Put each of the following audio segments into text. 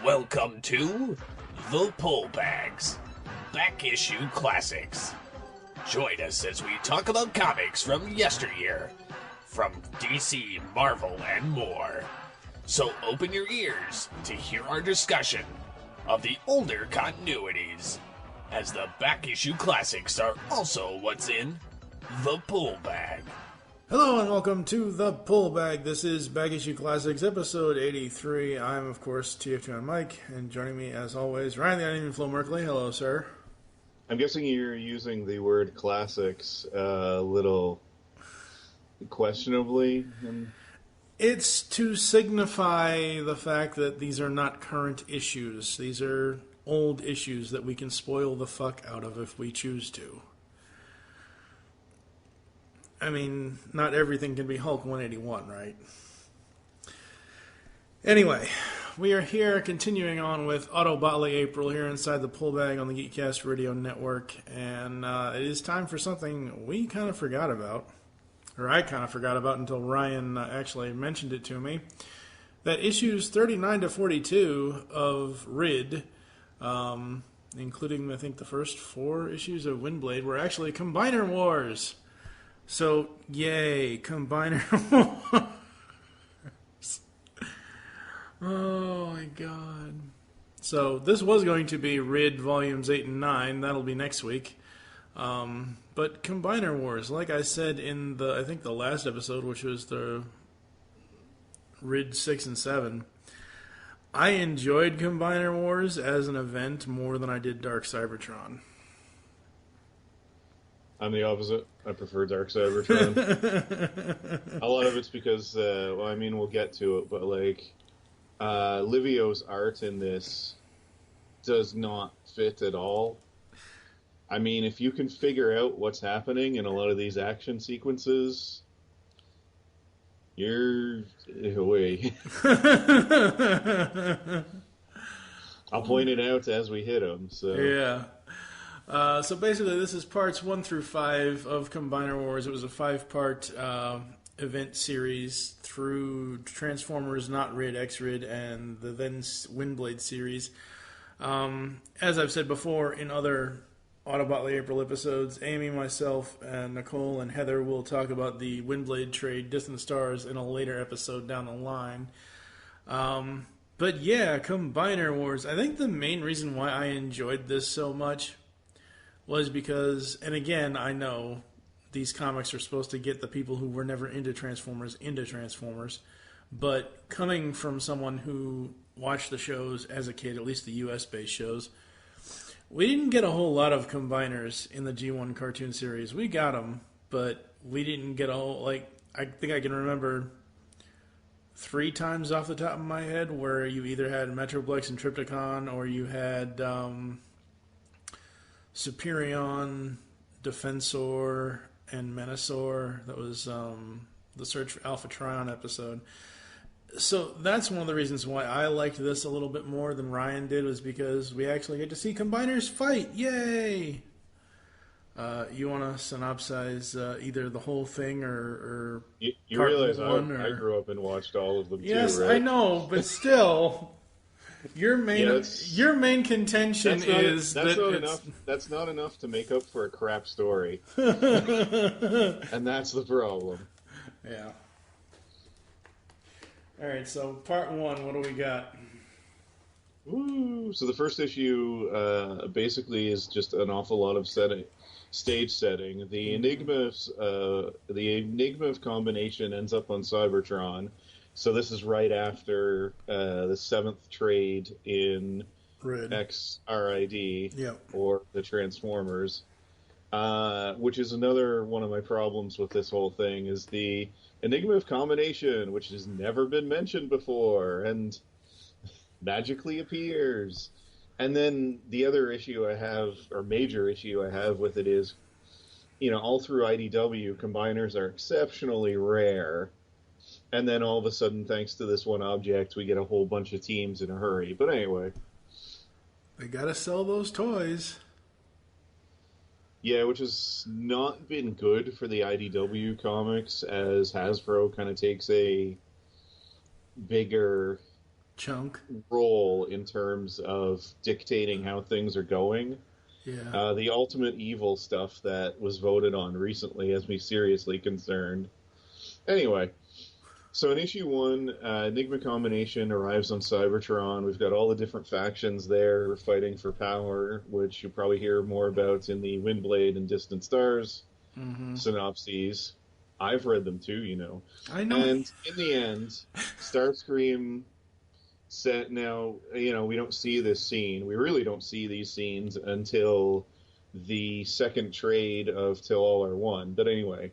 Welcome to The Pull Bags, Back Issue Classics. Join us as we talk about comics from yesteryear, from DC, Marvel, and more. So open your ears to hear our discussion of the older continuities, as the Back Issue Classics are also what's in The Pull Bag. Hello and welcome to The Pull Bag. This is Back Issue Classics, episode 83. I'm, of course, TF2 Mike, and joining me, as always, Ryan the Uneven Flow Merkley. Hello, sir. I'm guessing you're using the word classics a little questionably. It's to signify the fact that these are not current issues. These are old issues that we can spoil the fuck out of if we choose to. I mean, not everything can be Hulk 181, right? Anyway, we are here continuing on with Autobotley April here inside the Pull Bag on the Geekcast Radio Network, and it is time for something we kind of forgot about, or I kind of forgot about until Ryan actually mentioned it to me, that issues 39 to 42 of RID, including, I think, the first 4 issues of Windblade, were actually Combiner Wars. So, yay, Combiner Wars. Oh, my God. So, this was going to be RID Volumes 8 and 9. That'll be next week. But Combiner Wars, like I said in I think the last episode, which was the RID 6 and 7, I enjoyed Combiner Wars as an event more than I did Dark Cybertron. I'm the opposite. I prefer Dark Cybertron. A lot of it's because, we'll get to it, but, Livio's art in this does not fit at all. I mean, if you can figure out what's happening in a lot of these action sequences, you're away. I'll point it out as we hit them, so... Yeah. So basically, this is parts 1 through 5 of Combiner Wars. It was a 5-part event series through Transformers, Not Rid, X-Rid, and the then Windblade series. As I've said before in other Autobotley April episodes, Amy, myself, and Nicole and Heather will talk about the Windblade trade, Distant Stars, in a later episode down the line. But yeah, Combiner Wars. I think the main reason why I enjoyed this so much was because, and again, I know these comics are supposed to get the people who were never into Transformers, but coming from someone who watched the shows as a kid, at least the US-based shows, we didn't get a whole lot of Combiners in the G1 cartoon series. We got them, but we didn't get a whole, I think I can remember 3 times off the top of my head where you either had Metroplex and Trypticon, or you had Superion, Defensor, and Menasor. That was the Search for Alpha Trion episode. So that's one of the reasons why I liked this a little bit more than Ryan did, was because we actually get to see Combiners fight. Yay! You want to synopsize either the whole thing or you realize I grew up and watched all of them yes, too, right? I know, but still... Your main contention is that that's not enough to make up for a crap story, and that's the problem. Yeah. All right. So part 1, what do we got? Ooh, so the first issue basically is just an awful lot of stage setting. The Enigma of Combination ends up on Cybertron. So this is right after the 7th trade in RID. XRID, Yep. or the Transformers, which is another one of my problems with this whole thing, is the Enigma of Combination, which has never been mentioned before, and magically appears. And then the other issue I have, or major issue I have with it is, all through IDW, Combiners are exceptionally rare. And then all of a sudden, thanks to this one object, we get a whole bunch of teams in a hurry. But anyway. They gotta sell those toys. Yeah, which has not been good for the IDW comics, as Hasbro kind of takes a bigger chunk role in terms of dictating how things are going. Yeah. The ultimate evil stuff that was voted on recently has me seriously concerned. Anyway, so in issue 1, Enigma Combination arrives on Cybertron. We've got all the different factions there fighting for power, which you'll probably hear more about in the Windblade and Distant Stars synopses. I've read them too, you know. I know. And in the end, Starscream said, now, you know, we don't see this scene. We really don't see these scenes until the second trade of Till All Are One. But anyway,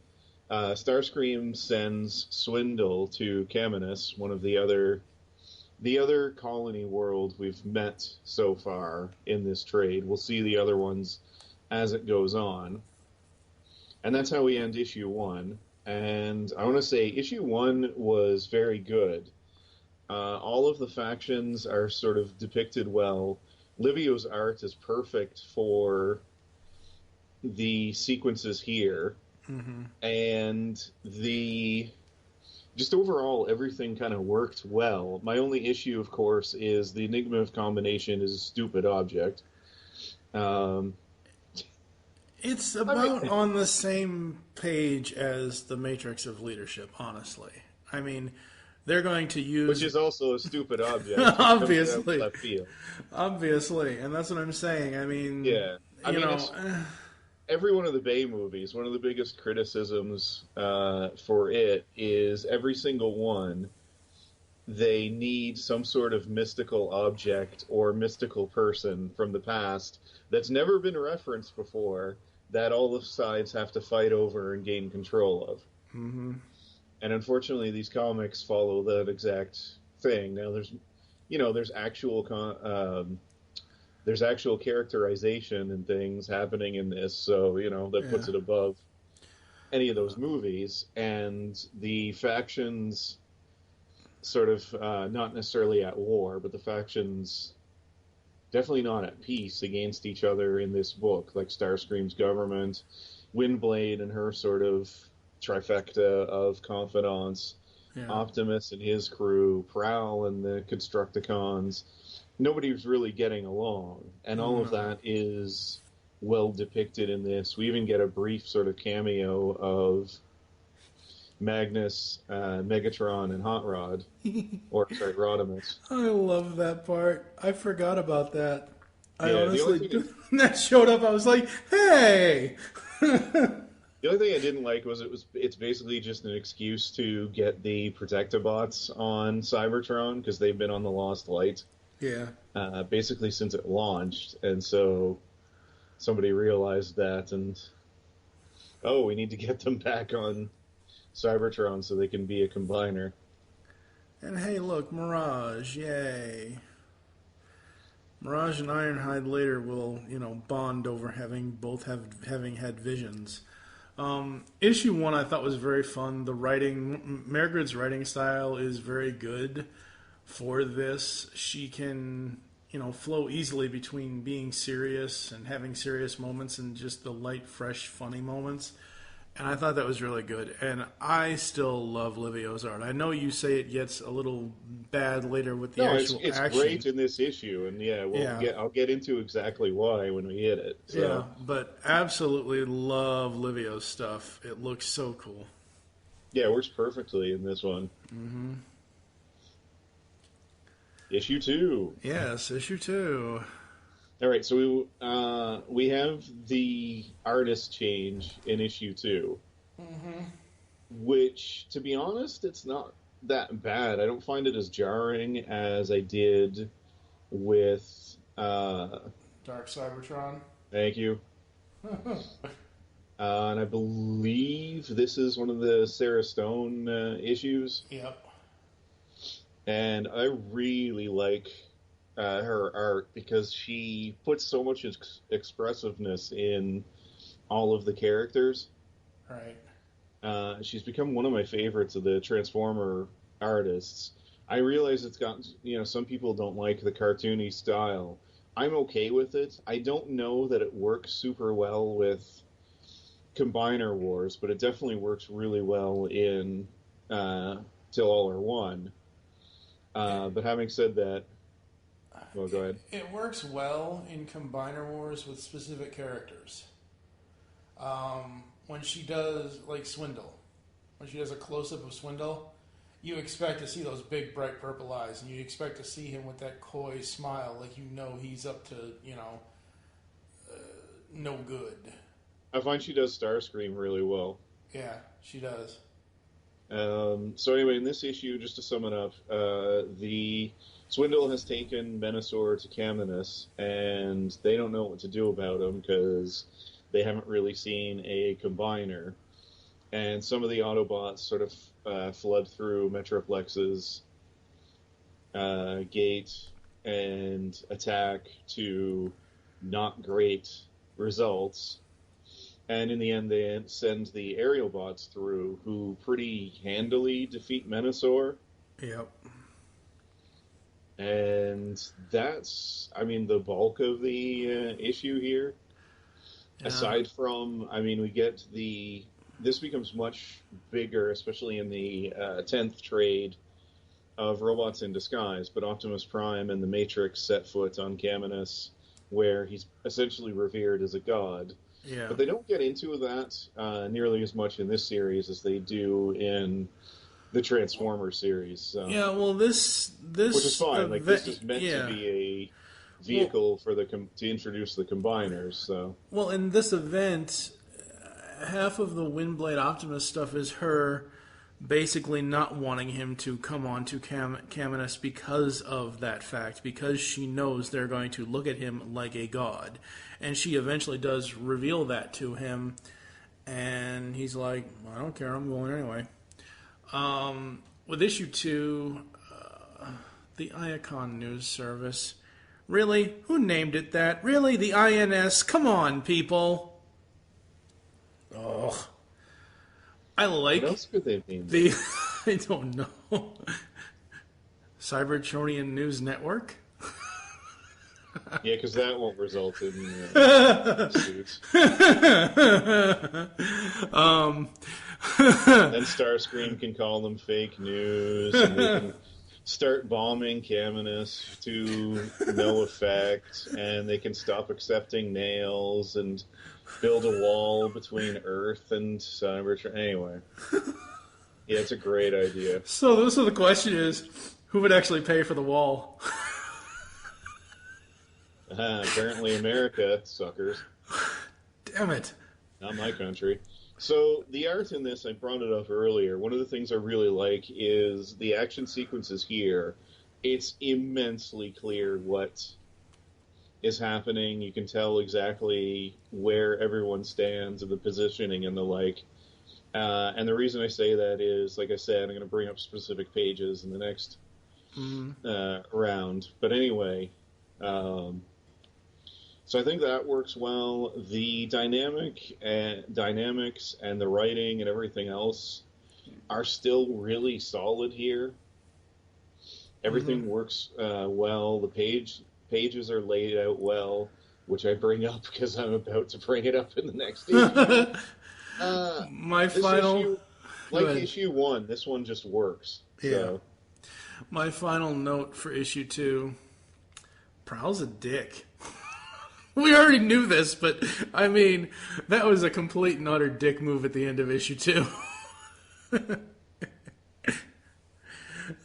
Starscream sends Swindle to Caminus, one of the other colony world we've met so far in this trade. We'll see the other ones as it goes on. And that's how we end issue 1. And I want to say issue 1 was very good. All of the factions are sort of depicted well. Livio's art is perfect for the sequences here. And just overall, everything kind of worked well. My only issue, of course, is the Enigma of Combination is a stupid object. It's about on the same page as the Matrix of Leadership, honestly. I mean, they're going to use... Which is also a stupid object. Obviously. Left field. Obviously, and that's what I'm saying. I mean... Yeah. I mean, every one of the Bay movies, one of the biggest criticisms for it is every single one, they need some sort of mystical object or mystical person from the past that's never been referenced before that all the sides have to fight over and gain control of. And unfortunately, these comics follow that exact thing. Now, there's actual characterization and things happening in this, so that puts it above any of those movies. And the factions sort of not necessarily at war, but the factions definitely not at peace against each other in this book, like Starscream's government, Windblade and her sort of trifecta of confidants, Optimus and his crew, Prowl and the Constructicons. Nobody's really getting along, and all of that is well depicted in this. We even get a brief sort of cameo of Magnus, Megatron, and Hot Rod, Rodimus. I love that part. I forgot about that. I honestly, that showed up, I was like, hey! The only thing I didn't like was it's basically just an excuse to get the Protectobots on Cybertron, because they've been on the Lost Light. Yeah. Basically since it launched, and so somebody realized that, and we need to get them back on Cybertron so they can be a combiner. And hey, look, Mirage, yay. Mirage and Ironhide later will, bond over having had visions. Issue 1 I thought was very fun. The writing, Margaret's writing style is very good for this. She can, flow easily between being serious and having serious moments and just the light, fresh, funny moments. And I thought that was really good. And I still love Livio's art. I know you say it gets a little bad later with the actual it's action. Great in this issue, and I'll get into exactly why when we hit it. So. Yeah, but absolutely love Livio's stuff. It looks so cool. Yeah, it works perfectly in this one. Issue 2. Yes, issue 2. All right, so we have the artist change in issue 2, which, to be honest, it's not that bad. I don't find it as jarring as I did with Dark Cybertron. Thank you. And I believe this is one of the Sarah Stone issues. Yep. And I really like her art because she puts so much expressiveness in all of the characters. Right. She's become one of my favorites of the Transformer artists. I realize it's got, some people don't like the cartoony style. I'm okay with it. I don't know that it works super well with Combiner Wars, but it definitely works really well in Till All Are One. But having said that, well, go ahead. It works well in Combiner Wars with specific characters. When she does, like, Swindle, when she does a close-up of Swindle, you expect to see those big, bright purple eyes, and you expect to see him with that coy smile, like you know he's up to, no good. I find she does Starscream really well. Yeah, she does. So anyway, in this issue, just to sum it up, the Swindle has taken Menasor to Caminus, and they don't know what to do about him because they haven't really seen a Combiner. And some of the Autobots sort of flood through Metroplex's gate and attack to not great results. And in the end, they send the aerial bots through, who pretty handily defeat Menasor. Yep. And that's, the bulk of the issue here. Yeah. Aside from, we get this becomes much bigger, especially in the 10th trade of Robots in Disguise, but Optimus Prime and the Matrix set foot on Caminus, where he's essentially revered as a god. Yeah. But they don't get into that nearly as much in this series as they do in the Transformers series. So. Yeah, well, this which is fine. This is meant to be a vehicle for to introduce the Combiners. So. Well, in this event, half of the Windblade Optimus stuff is her basically not wanting him to come on to Caminus because of that fact, because she knows they're going to look at him like a god. And she eventually does reveal that to him, and he's like, I don't care, I'm going anyway. With issue 2, the Iacon News Service. Really? Who named it that? Really? The INS? Come on, people. Oh. I like what else could they name I don't know. Cybertronian News Network? Yeah, because that won't result in suits. Then Starscream can call them fake news, and they can start bombing Caminus to no effect, and they can stop accepting nails and build a wall between Earth and Cybertron. Anyway. Yeah, it's a great idea. So the question is, who would actually pay for the wall? Apparently America, suckers. Damn it. Not my country. So the art in this, I brought it up earlier. One of the things I really like is the action sequences here. It's immensely clear what is happening. You can tell exactly where everyone stands and the positioning and the like. And the reason I say that is, like I said, I'm going to bring up specific pages in the next round. But anyway, so I think that works well. The dynamics and the writing and everything else are still really solid here. Everything works well. The pages are laid out well, which I bring up because I'm about to bring it up in the next issue. My final... issue 1, this one just works. Yeah. So. My final note for issue 2, Prowl's a dick. We already knew this, but, that was a complete and utter dick move at the end of issue 2.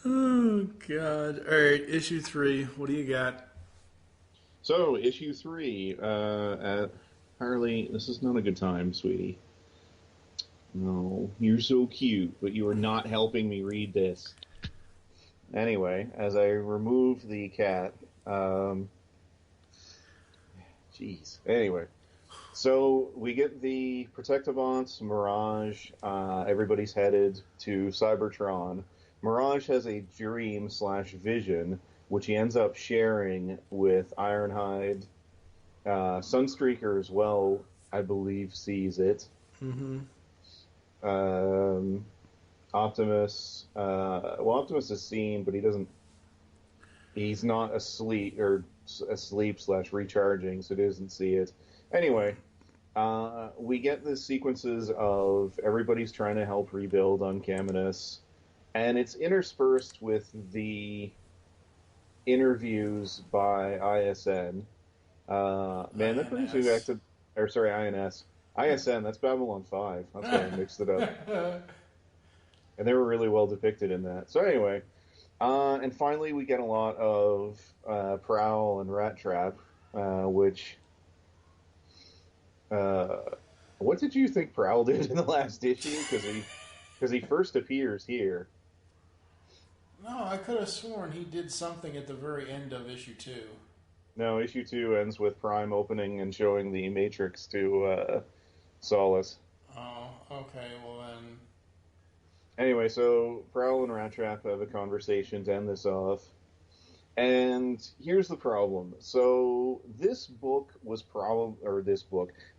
Oh, God. All right, issue 3, what do you got? So, issue 3, Harley, this is not a good time, sweetie. No, you're so cute, but you are not helping me read this. Anyway, as I remove the cat, jeez. Anyway, so we get the Protectobots, Mirage, everybody's headed to Cybertron. Mirage has a dream/vision, which he ends up sharing with Ironhide. Sunstreaker as well, I believe, sees it. Mm-hmm. Optimus, Optimus is seen, but he's not asleep /recharging, so he doesn't see it. Anyway, we get the sequences of everybody's trying to help rebuild on Caminus, and it's interspersed with the interviews by ISN. Man, that brings me back to, or sorry, INS. ISN, that's Babylon 5. That's why I mixed it up. And they were really well depicted in that. So anyway, and finally we get a lot of Prowl and Rat Trap, which... what did you think Prowl did in the last issue? Because he first appears here. No, I could have sworn he did something at the very end of issue 2. No, issue 2 ends with Prime opening and showing the Matrix to Solace. Oh, okay, well then... Anyway, so Prowl and Rat Trap have a conversation to end this off. And here's the problem. So this book was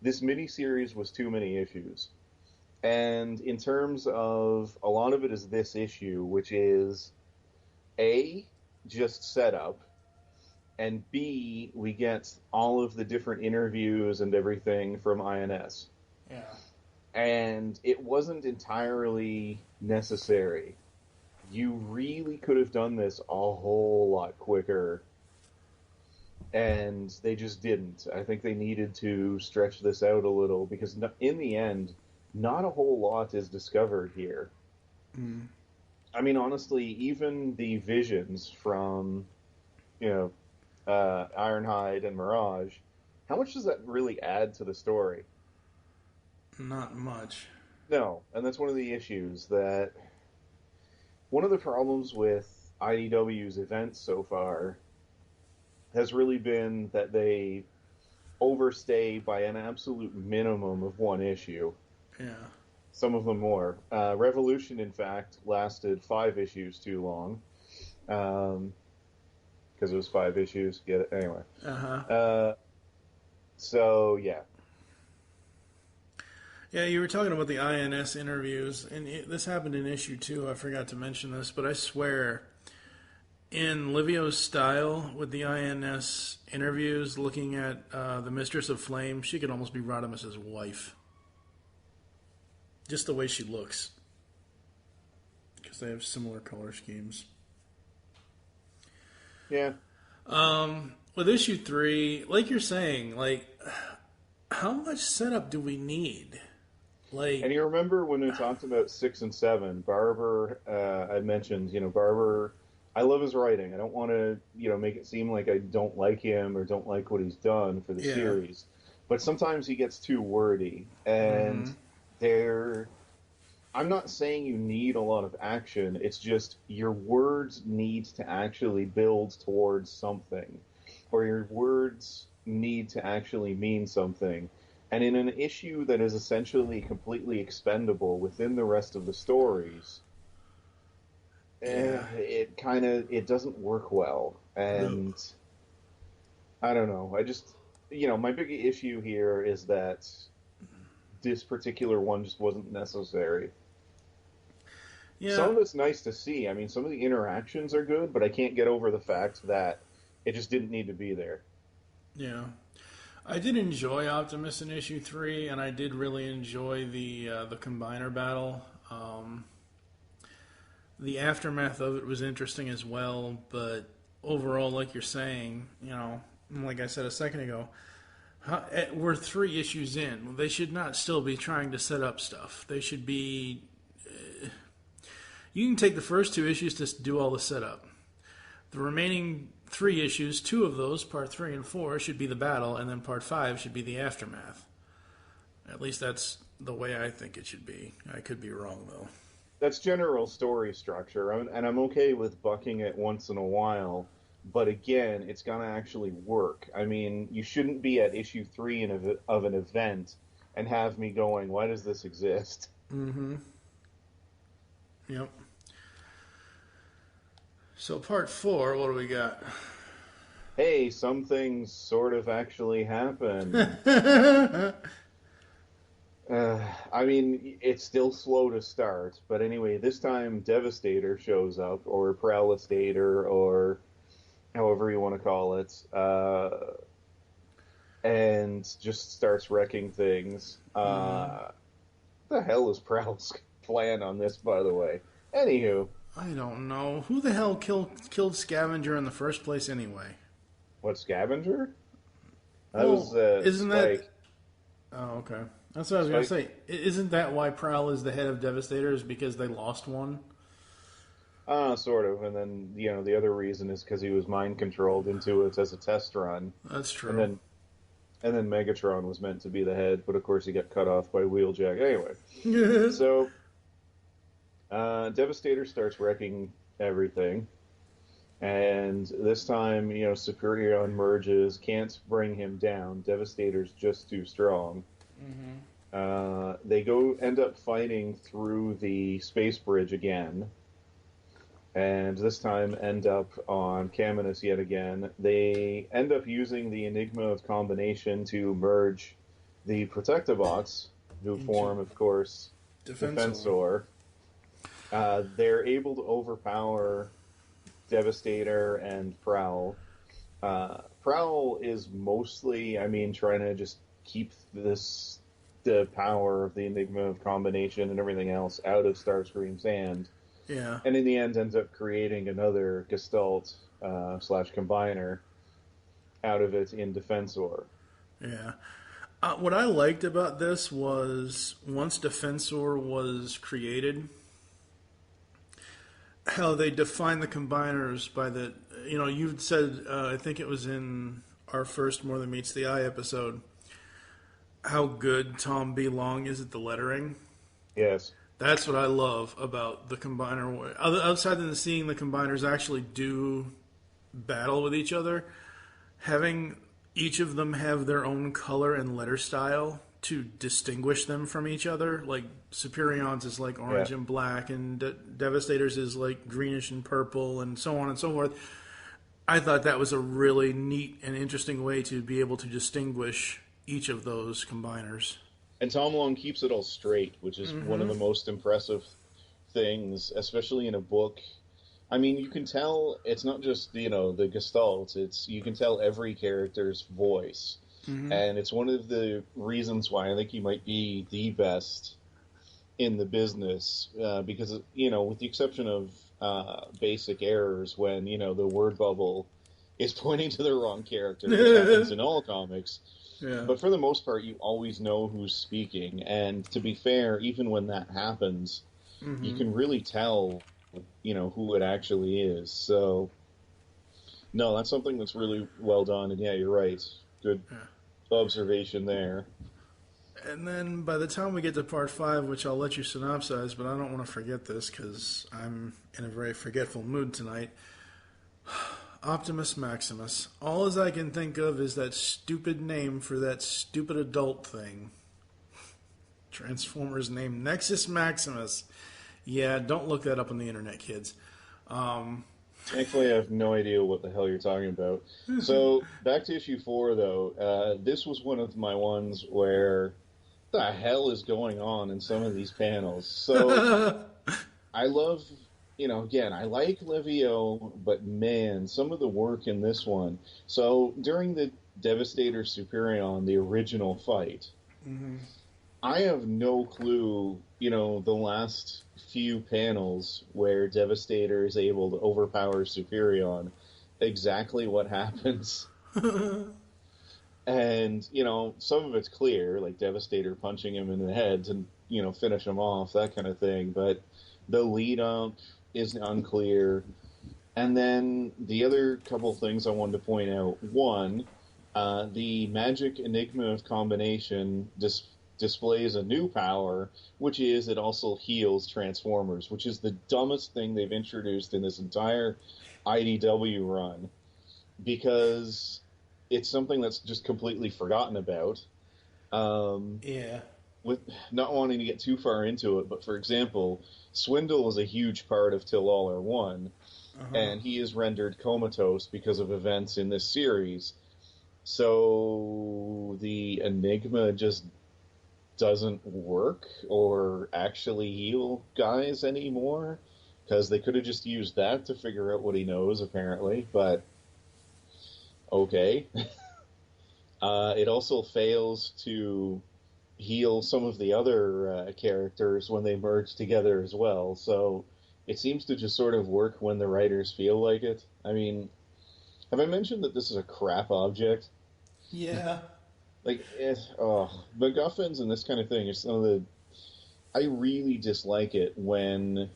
this miniseries was too many issues. And in terms of, a lot of it is this issue, which is A, just setup, and B, we get all of the different interviews and everything from INS. Yeah. And it wasn't entirely necessary. You really could have done this a whole lot quicker, and they just didn't. I think they needed to stretch this out a little, because in the end, not a whole lot is discovered here. Mm. I mean, honestly, even the visions from, Ironhide and Mirage, how much does that really add to the story? Not much. No, and that's one of the issues that... One of the problems with IDW's events so far has really been that they overstay by an absolute minimum of one issue. Yeah. Some of them more. Revolution, in fact, lasted 5 issues too long. Because it was 5 issues. Get it? Anyway. Uh-huh. So, yeah. Yeah, you were talking about the INS interviews, and this happened in issue 2. I forgot to mention this, but I swear, in Livio's style with the INS interviews, looking at the Mistress of Flame, she could almost be Rodimus's wife. Just the way she looks. Because they have similar color schemes. Yeah. With issue 3, like you're saying, how much setup do we need? And you remember when we talked about 6 and 7, Barber, I mentioned, Barber, I love his writing. I don't want to, make it seem like I don't like him or don't like what he's done for the series. But sometimes he gets too wordy. And I'm not saying you need a lot of action. It's just your words need to actually build towards something. Or your words need to actually mean something. And in an issue that is essentially completely expendable within the rest of the stories, it doesn't work well. And I don't know. I just, my big issue here is that this particular one just wasn't necessary. Yeah. Some of it's nice to see. I mean, some of the interactions are good, but I can't get over the fact that it just didn't need to be there. Yeah. I did enjoy Optimus in issue 3, and I did really enjoy the Combiner battle. The aftermath of it was interesting as well, but overall, like you're saying, like I said a second ago, we're 3 issues in. They should not still be trying to set up stuff. They should be... you can take the first 2 issues to do all the setup. The remaining 3 issues, 2 of those, part 3 and 4, should be the battle, and then part 5 should be the aftermath. At least that's the way I think it should be. I could be wrong, though. That's general story structure, and I'm okay with bucking it once in a while, but again, it's going to actually work. I mean, you shouldn't be at issue 3 of an event and have me going, why does this exist? Mm-hmm. Yep. So part 4, what do we got? Hey, some things sort of actually happen. I mean, it's still slow to start, but anyway, this time Devastator shows up, or Prowlistator, or however you want to call it, and just starts wrecking things. What the hell is Prowl's plan on this, by the way? Anywho. I don't know. Who the hell killed Scavenger in the first place anyway? What, Scavenger? That Well, was isn't Spike. that... Oh, okay. That's what I was going to say. Isn't that why Prowl is the head of Devastators? Because they lost one? Sort of. And then, the other reason is because he was mind controlled into it as a test run. That's true. And then Megatron was meant to be the head, but of course he got cut off by Wheeljack. Anyway, so Devastator starts wrecking everything. And this time, Superion merges, can't bring him down. Devastator's just too strong. Mm-hmm. They end up fighting through the space bridge again. And this time end up on Caminus yet again. They end up using the Enigma of Combination to merge the Protectobots, who form, of course, Defensor. They're able to overpower Devastator and Prowl. Prowl is mostly, trying to just keep the power of the Enigma of Combination and everything else out of Starscream's hand. Yeah. And in the end ends up creating another Gestalt / Combiner out of it in Defensor. Yeah. What I liked about this was once Defensor was created, how they defined the combiners by the... you'd said, I think it was in our first More Than Meets the Eye episode, how good Tom B. Long is at the lettering. Yes. That's what I love about the Combiner. Outside of seeing the Combiners actually do battle with each other, having each of them have their own color and letter style to distinguish them from each other. Like Superion's is like orange and black, and Devastator's is like greenish and purple, and so on and so forth. I thought that was a really neat and interesting way to be able to distinguish each of those Combiners. And Tom Long keeps it all straight, which is one of the most impressive things, especially in a book. You can tell it's not just, the Gestalt. You can tell every character's voice. Mm-hmm. And it's one of the reasons why I think he might be the best in the business. Because, with the exception of basic errors when, the word bubble is pointing to the wrong character, which happens in all comics. Yeah. But for the most part, you always know who's speaking. And to be fair, even when that happens, you can really tell, who it actually is. So, no, that's something that's really well done. And yeah, you're right. Good observation there. And then by the time we get to part 5, which I'll let you synopsize, but I don't want to forget this because I'm in a very forgetful mood tonight. Optimus Maximus. All as I can think of is that stupid name for that stupid adult thing. Transformers name Nexus Maximus. Yeah, don't look that up on the internet, kids. Thankfully, I have no idea what the hell you're talking about. So, back to issue 4, though. This was one of my ones where the hell is going on in some of these panels. So, I love... again, I like Levio, but man, some of the work in this one. So, during the Devastator Superion, the original fight, I have no clue, the last few panels where Devastator is able to overpower Superion, exactly what happens. And, some of it's clear, like Devastator punching him in the head to, finish him off, that kind of thing, but the lead-up is unclear. And then the other couple things I wanted to point out. One, the magic Enigma of Combination displays a new power, which is it also heals Transformers, which is the dumbest thing they've introduced in this entire IDW run, because it's something that's just completely forgotten about. With not wanting to get too far into it, but for example, Swindle was a huge part of Till All Are One, and he is rendered comatose because of events in this series. So the Enigma just doesn't work or actually heal guys anymore, because they could have just used that to figure out what he knows, apparently, but okay. It also fails to heal some of the other characters when they merge together as well. So it seems to just sort of work when the writers feel like it. I mean, have I mentioned that this is a crap object? Yeah. Like, MacGuffins and this kind of thing are some of the... I really dislike it when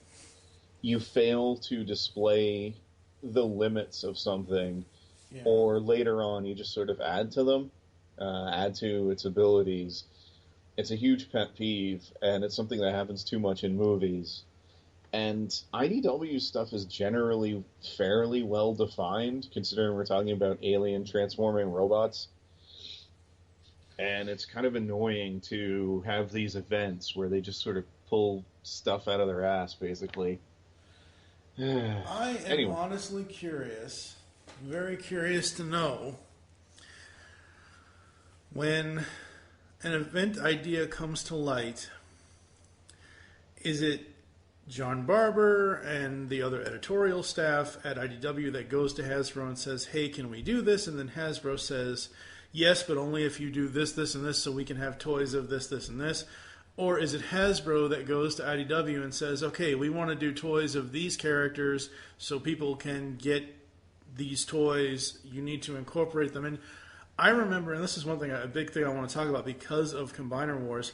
you fail to display the limits of something, or later on you just sort of add to them, add to its abilities. It's a huge pet peeve, and it's something that happens too much in movies. And IDW stuff is generally fairly well defined, considering we're talking about alien transforming robots. And it's kind of annoying to have these events where they just sort of pull stuff out of their ass, basically. I am honestly curious, very curious to know, when an event idea comes to light, is it John Barber and the other editorial staff at IDW that goes to Hasbro and says, hey, can we do this? And then Hasbro says, yes, but only if you do this, this, and this, so we can have toys of this, this, and this. Or is it Hasbro that goes to IDW and says, okay, we want to do toys of these characters so people can get these toys. You need to incorporate them in. I remember, and this is one thing, a big thing I want to talk about because of Combiner Wars.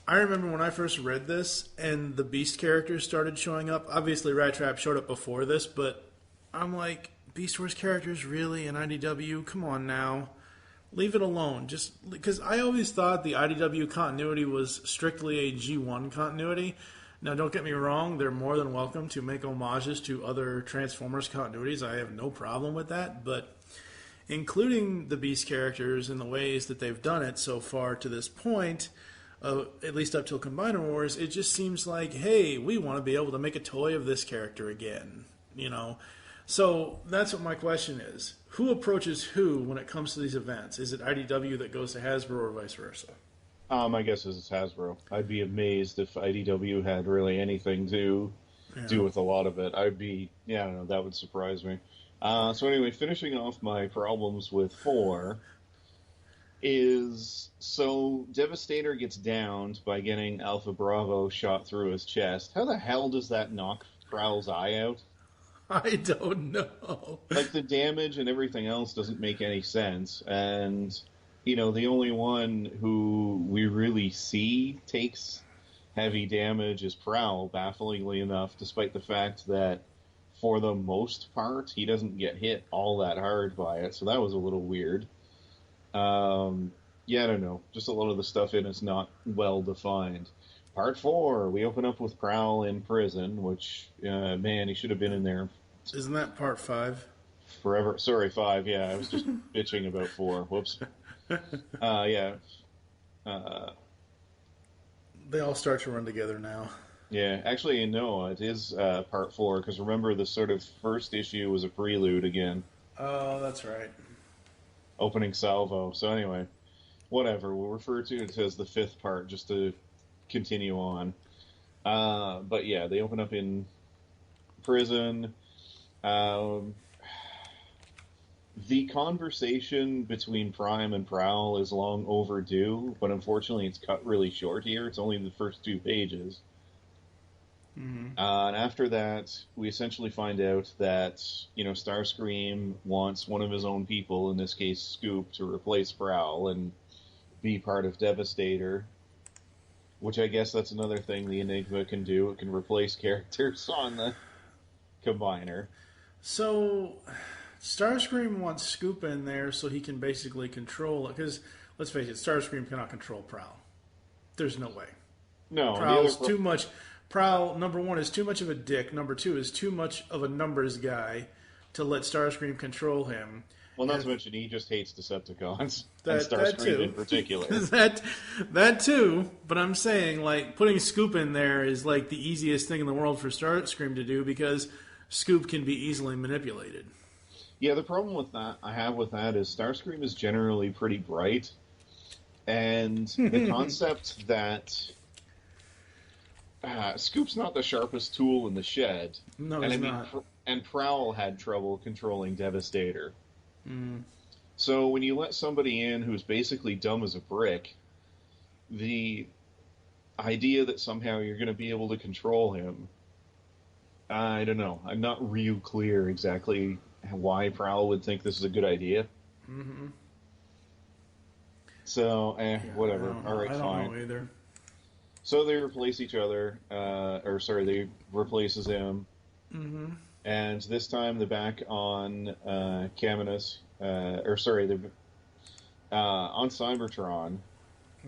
I remember when I first read this and the Beast characters started showing up. Obviously, Rat Trap showed up before this, but I'm like, Beast Wars characters, really, in IDW? Come on now. Leave it alone. Just because I always thought the IDW continuity was strictly a G1 continuity. Now, don't get me wrong. They're more than welcome to make homages to other Transformers continuities. I have no problem with that. But including the Beast characters in the ways that they've done it so far to this point, at least up till Combiner Wars, it just seems like, hey, we want to be able to make a toy of this character again. You know? So that's what my question is. Who approaches who when it comes to these events? Is it IDW that goes to Hasbro or vice versa? My guess is it's Hasbro. I'd be amazed if IDW had really anything to do with a lot of it. I don't know, that would surprise me. So anyway, finishing off my problems with 4 is, so Devastator gets downed by getting Alpha Bravo shot through his chest. How the hell does that knock Prowl's eye out? I don't know. Like, the damage and everything else doesn't make any sense. And, you know, the only one who we really see takes heavy damage is Prowl, bafflingly enough, despite the fact that, for the most part, he doesn't get hit all that hard by it. So that was a little weird. I don't know. Just a lot of the stuff in it's not well defined. Part 4, we open up with Prowl in prison, which, man, he should have been in there. Isn't that part 5? Forever. Sorry, 5, yeah. I was just bitching about 4. Whoops. Yeah. They all start to run together now. Yeah, actually, no, it is part 4, because remember the sort of first issue was a prelude again. Oh, that's right. Opening salvo. So anyway, whatever. We'll refer to it as the 5th part, just to continue on. But yeah, they open up in prison. The conversation between Prime and Prowl is long overdue, but unfortunately it's cut really short here. It's only the first 2 pages. Mm-hmm. And after that, we essentially find out that, you know, Starscream wants one of his own people, in this case Scoop, to replace Prowl and be part of Devastator. Which I guess that's another thing the Enigma can do. It can replace characters on the Combiner. So, Starscream wants Scoop in there so he can basically control it. Because, let's face it, Starscream cannot control Prowl. There's no way. No. Prowl's too much. Prowl, number 1, is too much of a dick. Number 2, is too much of a numbers guy to let Starscream control him. Well, not to mention, he just hates Decepticons. And That Starscream too. in particular. that too, but I'm saying, like, putting Scoop in there is, like, the easiest thing in the world for Starscream to do because Scoop can be easily manipulated. Yeah, the problem with that I have with that is Starscream is generally pretty bright, and the concept that Scoop's not the sharpest tool in the shed. No, and he's not. And Prowl had trouble controlling Devastator. Mm. So when you let somebody in who's basically dumb as a brick, the idea that somehow you're going to be able to control him I don't know. I'm not real clear exactly why Prowl would think this is a good idea. Mm-hmm. So, whatever. I All right, don't fine. know either. So they replace each other, they replaces him. Mm-hmm. And this time they're back on Caminus, on Cybertron.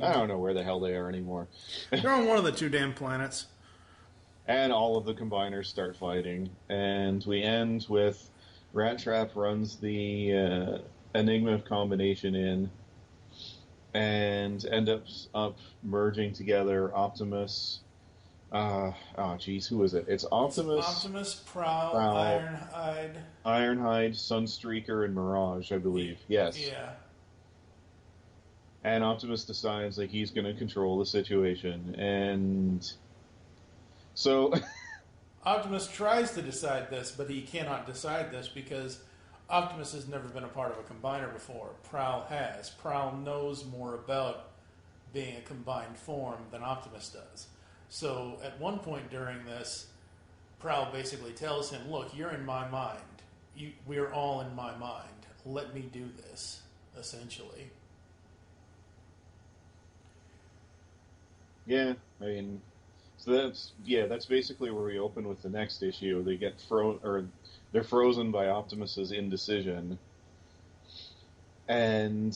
I don't know where the hell they are anymore. They're on one of the 2 damn planets. And all of the combiners start fighting. And we end with Rat Trap runs the Enigma of Combination in, and end up merging together Optimus. Who is it? It's Optimus, Prowl, Ironhide, Sunstreaker, and Mirage, I believe. Yes. Yeah. And Optimus decides that he's going to control the situation, and so Optimus tries to decide this, but he cannot decide this because Optimus has never been a part of a combiner before. Prowl has. Prowl knows more about being a combined form than Optimus does. So at one point during this, Prowl basically tells him, look, you're in my mind. We're all in my mind. Let me do this, essentially. Yeah, I mean, so that's basically where we open with the next issue. They get they're frozen by Optimus's indecision, and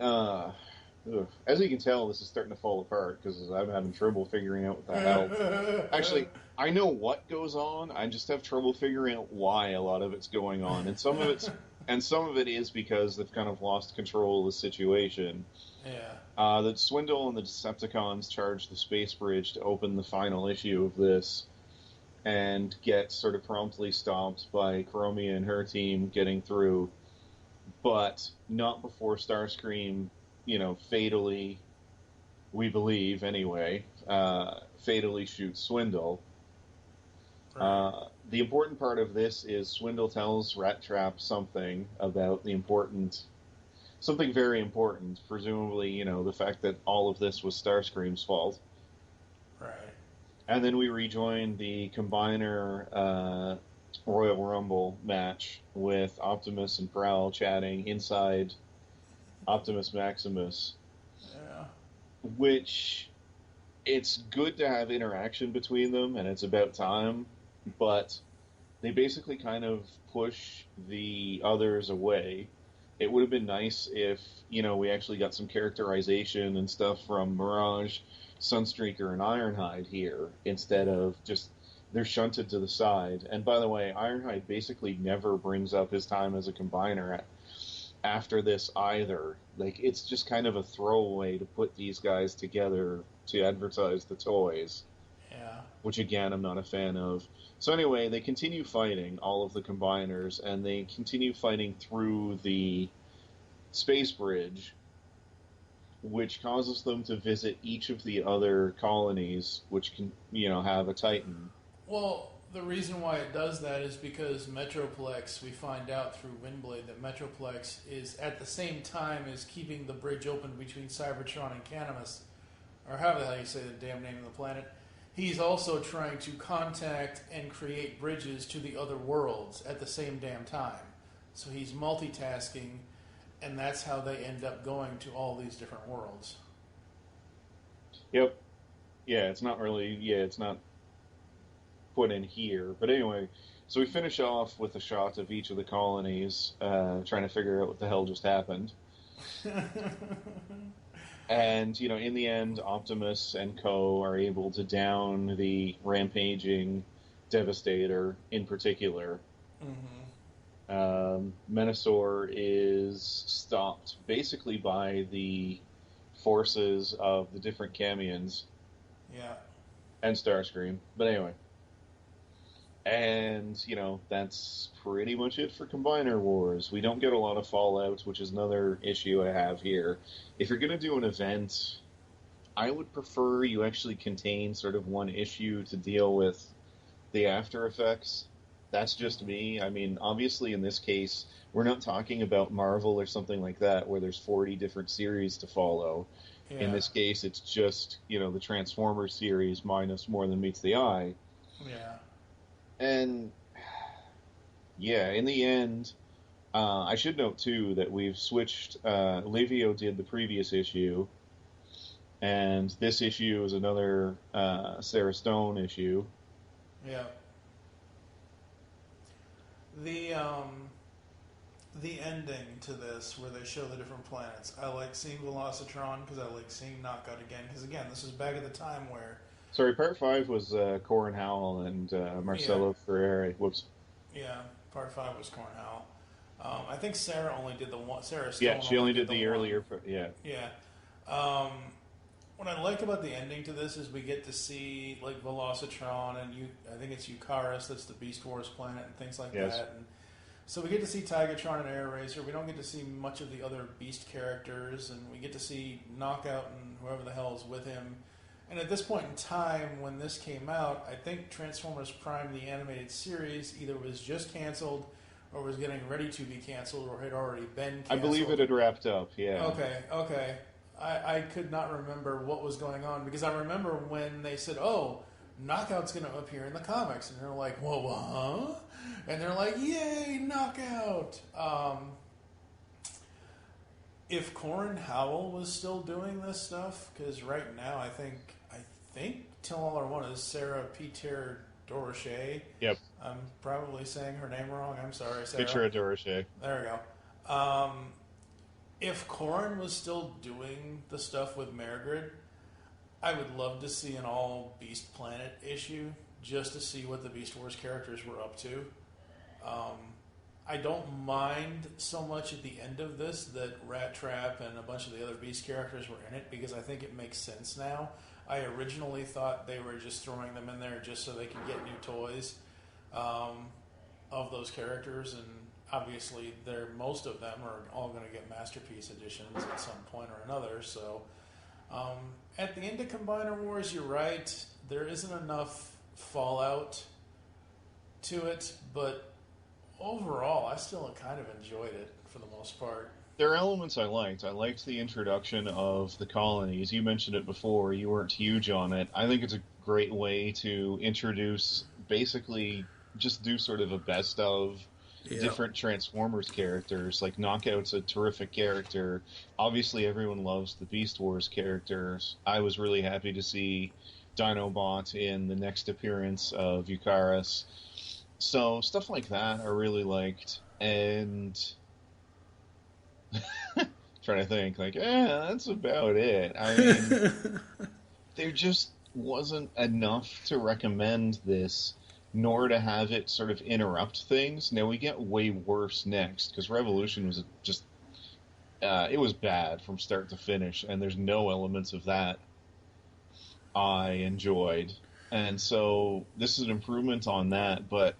as you can tell, this is starting to fall apart because I'm having trouble figuring out what the hell. Actually, I know what goes on. I just have trouble figuring out why a lot of it's going on, and some of it is because they've kind of lost control of the situation. Yeah. The Swindle and the Decepticons charge the space bridge to open the final issue of this, and get sort of promptly stopped by Chromia and her team getting through, but not before Starscream, fatally, we believe anyway, fatally shoots Swindle. Right. The important part of this is Swindle tells Rat Trap something about something very important, presumably, the fact that all of this was Starscream's fault. Right. And then we rejoin the Combiner Royal Rumble match with Optimus and Prowl chatting inside Optimus Maximus. Yeah. Which, it's good to have interaction between them, and it's about time, but they basically kind of push the others away. It would have been nice if, we actually got some characterization and stuff from Mirage, Sunstreaker, and Ironhide here, instead of just, they're shunted to the side. And by the way, Ironhide basically never brings up his time as a combiner after this either. Like, it's just kind of a throwaway to put these guys together to advertise the toys. Yeah. Which, again, I'm not a fan of. So anyway, they continue fighting, all of the combiners, and they continue fighting through the space bridge, which causes them to visit each of the other colonies, which can, have a Titan. Well, the reason why it does that is because Metroplex, we find out through Windblade that Metroplex is at the same time as keeping the bridge open between Cybertron and Canimus, or however the hell you say the damn name of the planet. He's also trying to contact and create bridges to the other worlds at the same damn time. So he's multitasking, and that's how they end up going to all these different worlds. Yep. Yeah, it's not put in here. But anyway, so we finish off with a shot of each of the colonies, trying to figure out what the hell just happened. And, in the end, Optimus and Co. are able to down the rampaging Devastator in particular. Mm-hmm. Menasor is stopped basically by the forces of the different Camions. Yeah. And Starscream. But anyway. And, that's pretty much it for Combiner Wars. We don't get a lot of Fallout, which is another issue I have here. If you're going to do an event, I would prefer you actually contain sort of one issue to deal with the after effects. That's just me. I mean, obviously in this case, we're not talking about Marvel or something like that, where there's 40 different series to follow. Yeah. In this case, it's just, the Transformers series minus More Than Meets the Eye. Yeah. And yeah, in the end, I should note too that we've switched. Livio did the previous issue, and this issue is another Sarah Stone issue. Yeah. The ending to this, where they show the different planets, I like seeing Velocitron because I like seeing Knockout again. Because again, this is back at the time where. Sorry, part 5 was Corin Howell and Marcelo Ferreri. Whoops. Yeah, part 5 was Corin Howell. I think Sarah only did the one. Sarah Stone. Yeah, she only did the one. earlier. Yeah. Yeah. What I like about the ending to this is we get to see like Velocitron and I think it's Eucharis, that's the Beast Wars planet, and things like that. And so we get to see Tigatron and Air Racer. We don't get to see much of the other Beast characters, and we get to see Knockout and whoever the hell is with him. And at this point in time, when this came out, I think Transformers Prime, the animated series, either was just canceled or was getting ready to be canceled or had already been canceled. I believe it had wrapped up, yeah. Okay. I could not remember what was going on, because I remember when they said, oh, Knockout's going to appear in the comics. And they're like, whoa, huh? And they're like, yay, Knockout! If Corin Howell was still doing this stuff, because right now I think Till All Are One is Sarah Peter Dorochet. Yep. I'm probably saying her name wrong. I'm sorry, Sarah. Picture of Dorochet. There we go. If Corin was still doing the stuff with Marigrid, I would love to see an all Beast Planet issue just to see what the Beast Wars characters were up to. I don't mind so much at the end of this that Rat Trap and a bunch of the other Beast characters were in it, because I think it makes sense now. I originally thought they were just throwing them in there just so they could get new toys of those characters, and obviously most of them are all going to get Masterpiece editions at some point or another. So at the end of Combiner Wars, you're right, there isn't enough fallout to it, but overall, I still kind of enjoyed it for the most part. There are elements I liked. I liked the introduction of the colonies. You mentioned it before. You weren't huge on it. I think it's a great way to introduce, basically, just do sort of a best of different Transformers characters. Like, Knockout's a terrific character. Obviously, everyone loves the Beast Wars characters. I was really happy to see Dinobot in the next appearance of Eucharis. So, stuff like that I really liked. And trying to think, like, that's about it. I mean, there just wasn't enough to recommend this, nor to have it sort of interrupt things. Now, we get way worse next, because Revolution was just, it was bad from start to finish, and there's no elements of that I enjoyed. And so, this is an improvement on that, but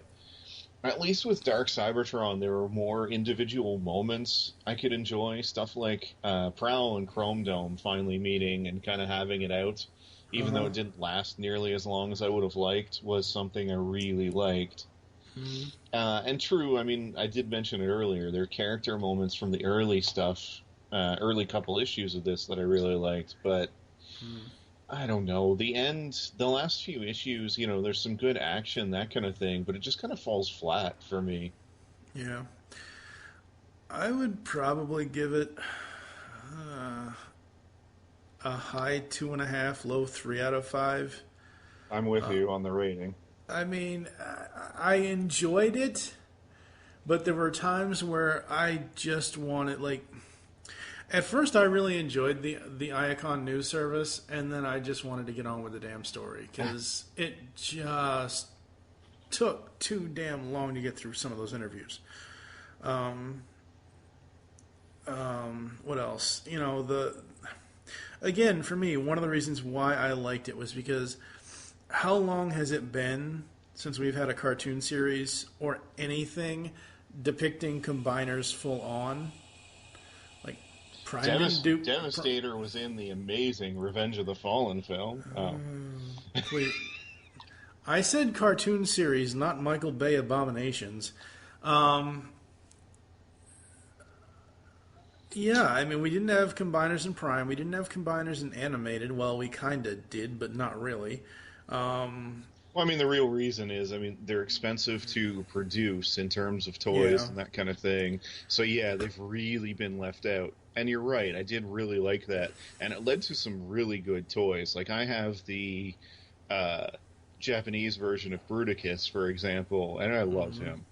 at least with Dark Cybertron, there were more individual moments I could enjoy. Stuff like Prowl and Chrome Dome finally meeting and kind of having it out, even though it didn't last nearly as long as I would have liked, was something I really liked. Mm-hmm. And true, I mean, I did mention it earlier, there are character moments from the early stuff, early couple issues of this that I really liked, but I don't know. The end, the last few issues, you know, there's some good action, that kind of thing, but it just kind of falls flat for me. Yeah. I would probably give it a high 2.5, low 3 out of 5. I'm with you on the rating. I mean, I enjoyed it, but there were times where I just wanted, like, at first, I really enjoyed the Iacon news service, and then I just wanted to get on with the damn story, because it just took too damn long to get through some of those interviews. What else? You know, again, for me, one of the reasons why I liked it was because how long has it been since we've had a cartoon series or anything depicting combiners full on? Devastator was in the amazing Revenge of the Fallen film. Wait. I said cartoon series, not Michael Bay abominations. Yeah, I mean, we didn't have combiners in Prime. We didn't have combiners in animated. Well, we kind of did, but not really. Well, I mean, the real reason is, I mean, they're expensive to produce in terms of toys Yeah. and that kind of thing. So yeah, they've really been left out. And you're right, I did really like that, and it led to some really good toys. Like I have the uh, Japanese version of Bruticus, for example, and I love him.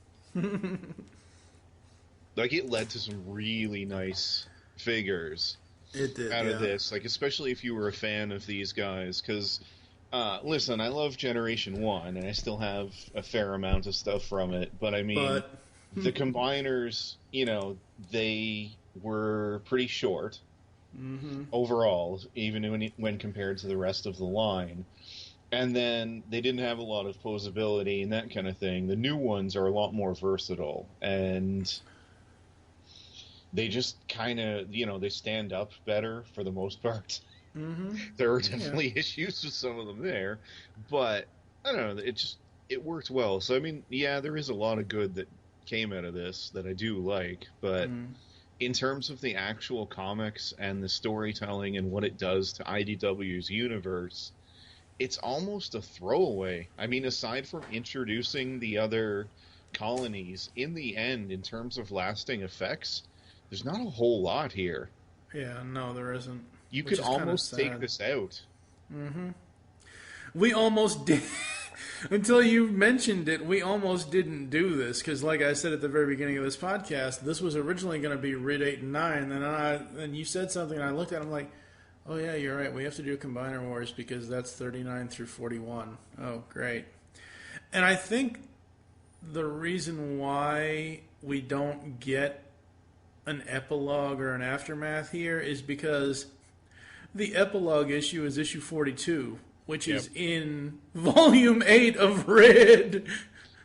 Like it led to some really nice figures It did, out of yeah. this, like especially if you were a fan of these guys, because listen, I love Generation 1, and I still have a fair amount of stuff from it, but I mean, But the combiners, they were pretty short overall, even when compared to the rest of the line. And then they didn't have a lot of posability and that kind of thing. The new ones are a lot more versatile, and they just kind of, they stand up better for the most part. There were definitely issues with some of them there, but I don't know. It worked well. So I mean, yeah, there is a lot of good that came out of this that I do like, but in terms of the actual comics and the storytelling and what it does to IDW's universe, it's almost a throwaway. I mean, aside from introducing the other colonies, in the end, in terms of lasting effects, there's not a whole lot here. yeah, no, there isn't. You Which could is kind of almost take sad. this out. We almost did. Until you mentioned it, we almost didn't do this because, like I said at the very beginning of this podcast, this was originally going to be Rid 8 and 9. And you said something, and I looked at it, I'm like, oh, yeah, you're right. We have to do Combiner Wars because that's 39 through 41. Oh, great. And I think the reason why we don't get an epilogue or an aftermath here is because the epilogue issue is issue 42, which is in volume 8 of Red.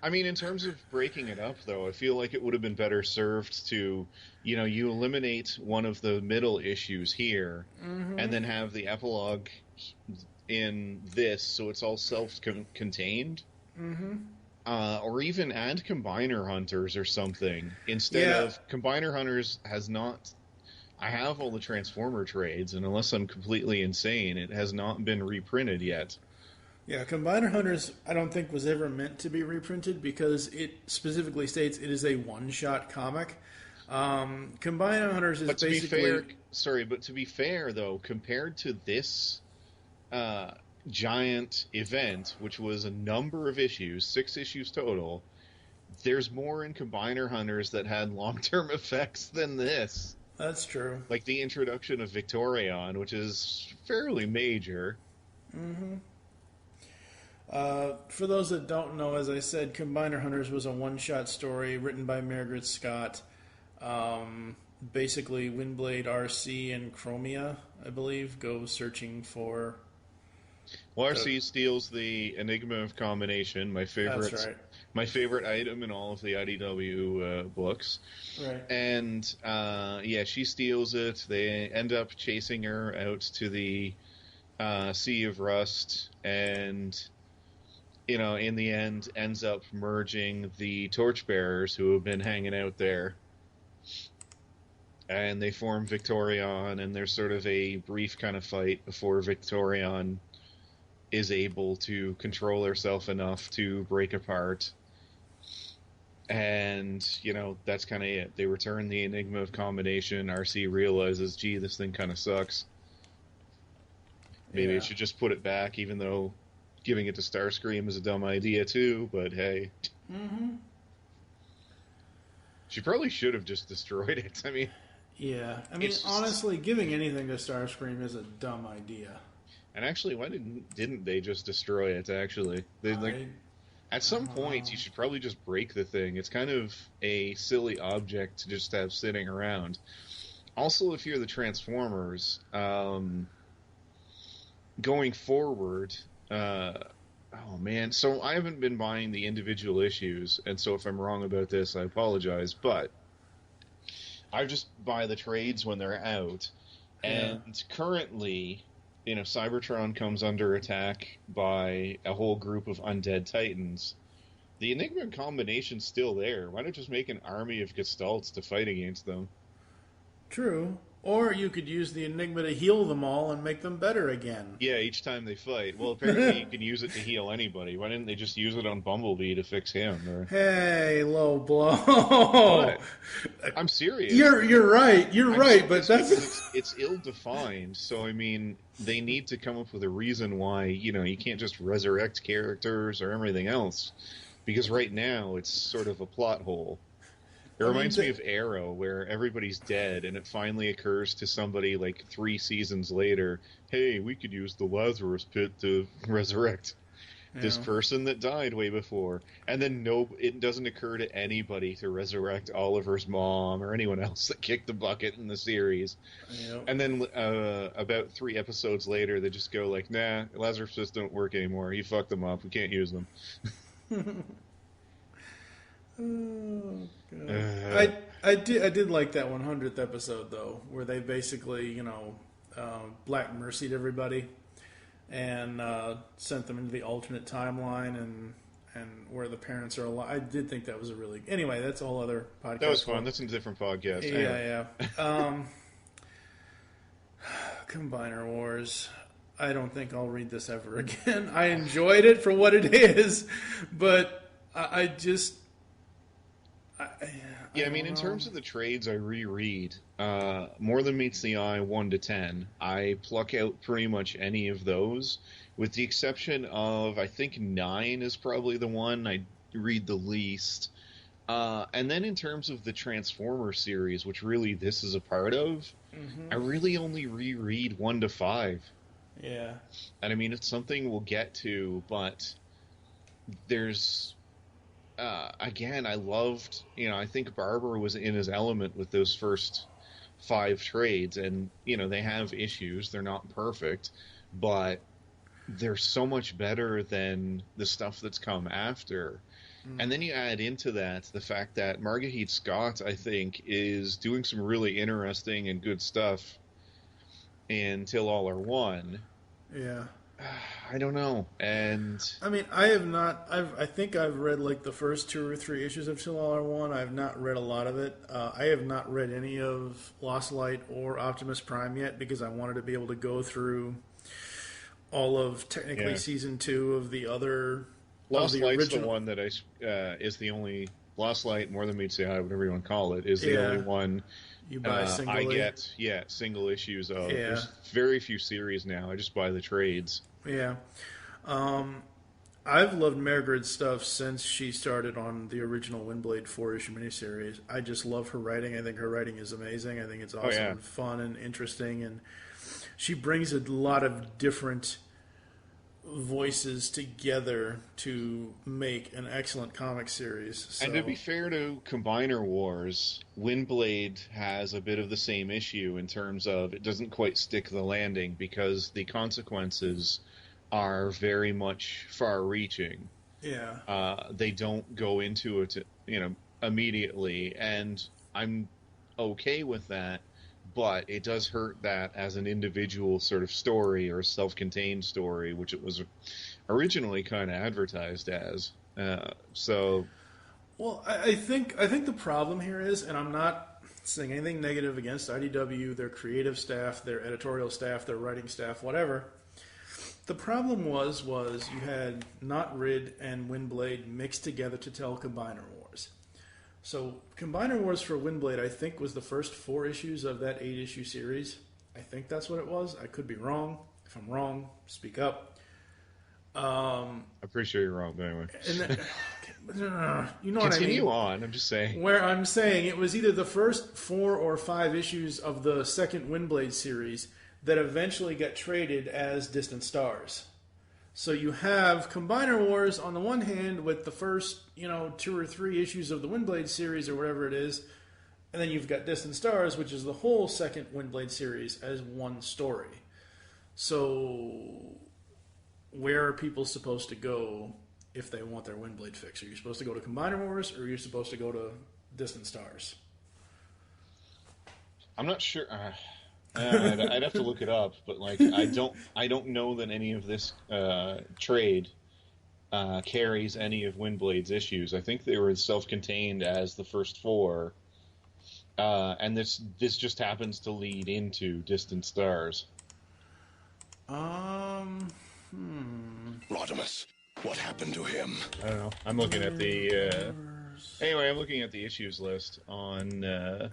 I mean, in terms of breaking it up, though, I feel like it would have been better served to, you eliminate one of the middle issues here, and then have the epilogue in this, so it's all self-contained. Or even add Combiner Hunters or something. Instead of Combiner Hunters has not... I have all the Transformer trades, and unless I'm completely insane, it has not been reprinted yet. Yeah, Combiner Hunters I don't think was ever meant to be reprinted because it specifically states it is a one-shot comic. Combiner Hunters is basically... but to be fair, though, compared to this giant event, which was a number of issues, 6 issues total, there's more in Combiner Hunters that had long-term effects than this. That's true. Like the introduction of Victorion, which is fairly major. For those that don't know, as I said, Combiner Hunters was a one-shot story written by Margaret Scott. Basically, Windblade, RC, and Chromia, I believe, go searching for... Well, RC steals the Enigma of Combination, my favorite. That's right. My favorite item in all of the IDW books. Right. And, she steals it. They end up chasing her out to the Sea of Rust, and, in the end, ends up merging the Torchbearers who have been hanging out there. And they form Victorion, and there's sort of a brief kind of fight before Victorion is able to control herself enough to break apart. And, that's kind of it. They return the Enigma of Combination. RC realizes, gee, this thing kind of sucks. Maybe it should just put it back, even though giving it to Starscream is a dumb idea, too. But, hey. She probably should have just destroyed it. I mean... Yeah. I mean, honestly, giving anything to Starscream is a dumb idea. And actually, why didn't they just destroy it, actually? At some point, you should probably just break the thing. It's kind of a silly object to just have sitting around. Also, if you're the Transformers, going forward... oh, man. So I haven't been buying the individual issues, and so if I'm wrong about this, I apologize, but I just buy the trades when they're out. And currently... Cybertron comes under attack by a whole group of undead titans. The Enigma Combination's still there. Why not just make an army of Gestalts to fight against them? True. Or you could use the Enigma to heal them all and make them better again. Yeah, each time they fight. Well, apparently you can use it to heal anybody. Why didn't they just use it on Bumblebee to fix him? Or... Hey, low blow. What? I'm serious. You're right. You're right, but that's it's ill-defined. So I mean, they need to come up with a reason why you can't just resurrect characters or everything else, because right now it's sort of a plot hole. It reminds me of Arrow, where everybody's dead, and it finally occurs to somebody like 3 seasons later, hey, we could use the Lazarus Pit to resurrect this person that died way before. And then it doesn't occur to anybody to resurrect Oliver's mom or anyone else that kicked the bucket in the series. Yep. And then about 3 episodes later, they just go like, nah, Lazarus Pits don't work anymore. You fucked them up. We can't use them. Oh, God. I did like that 100th episode though, where they basically Black Mercied everybody and sent them into the alternate timeline and where the parents are alive. I did think that was anyway. That's a whole other podcast. That was fun. That's a different podcast. Yeah. Combiner Wars. I don't think I'll read this ever again. I enjoyed it for what it is, but I just. In terms of the trades I reread, More Than Meets the Eye 1 to 10, I pluck out pretty much any of those, with the exception of, I think 9 is probably the one I read the least. And then in terms of the Transformers series, which really this is a part of, I really only reread 1 to 5. Yeah. And I mean, it's something we'll get to, but there's... again, I loved, I think Barber was in his element with those first 5 trades, and, they have issues. They're not perfect, but they're so much better than the stuff that's come after. And then you add into that the fact that Marguerite Scott, I think, is doing some really interesting and good stuff in Till All Are One. Yeah. I don't know, and I mean, I think I've read like the first 2 or 3 issues of Till All Are One. I've not read a lot of it. I have not read any of Lost Light or Optimus Prime yet because I wanted to be able to go through all of technically season 2 of the other. Lost Light's the one that is the only Lost Light, More Than Meets the Eye, whatever you want to call it, is the only one. You buy singly. I get single issues of. Yeah. There's very few series now. I just buy the trades. Yeah. I've loved Margaret's stuff since she started on the original Windblade 4-issue miniseries. I just love her writing. I think her writing is amazing. I think it's awesome and fun and interesting. And she brings a lot of different voices together to make an excellent comic series. So. And to be fair to Combiner Wars, Windblade has a bit of the same issue in terms of it doesn't quite stick the landing because the consequences are very much far-reaching. Yeah. They don't go into it, immediately, and I'm okay with that, but it does hurt that as an individual sort of story or self-contained story, which it was originally kind of advertised as. Well, I think the problem here is, and I'm not saying anything negative against IDW, their creative staff, their editorial staff, their writing staff, whatever. The problem was you had Not Rid and Windblade mixed together to tell Combiner Wars. So Combiner Wars for Windblade, I think, was the first 4 issues of that 8-issue series. I think that's what it was. I could be wrong. If I'm wrong, speak up. I'm pretty sure you're wrong, but anyway. You know what I mean? Continue on, I'm just saying. Where I'm saying it was either the first 4 or 5 issues of the second Windblade series that eventually got traded as Distant Stars. So you have Combiner Wars on the one hand with the first, 2 or 3 issues of the Windblade series or whatever it is, and then you've got Distant Stars, which is the whole second Windblade series as one story. So where are people supposed to go if they want their Windblade fix? Are you supposed to go to Combiner Wars, or are you supposed to go to Distant Stars? I'm not sure. I'd have to look it up, but I don't know that any of this trade carries any of Windblade's issues. I think they were self-contained as the first 4, And this just happens to lead into Distant Stars. Rodimus, what happened to him? I don't know. I'm looking at the... Anyway, I'm looking at the issues list on the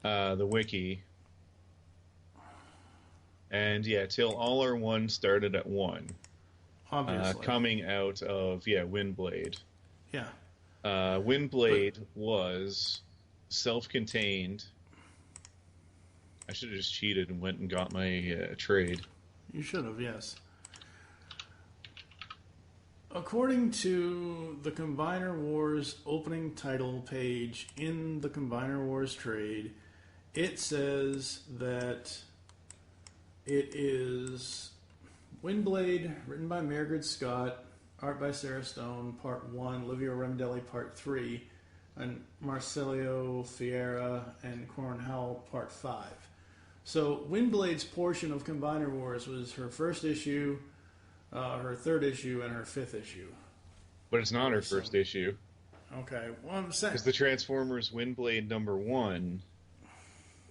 wiki. And yeah, Till All Are One started at 1. Obviously. Coming out of, Windblade. Yeah. Windblade was self-contained. I should have just cheated and went and got my trade. You should have, yes. According to the Combiner Wars opening title page in the Combiner Wars trade, it says that it is Windblade, written by Margaret Scott, art by Sarah Stone, Part 1, Livio Remdelli, Part 3, and Marcelio Fiera and Corin Howell, Part 5. So Windblade's portion of Combiner Wars was her first issue, her third issue, and her fifth issue. But it's not her first issue. Okay, well, I'm saying... Because the Transformers Windblade #1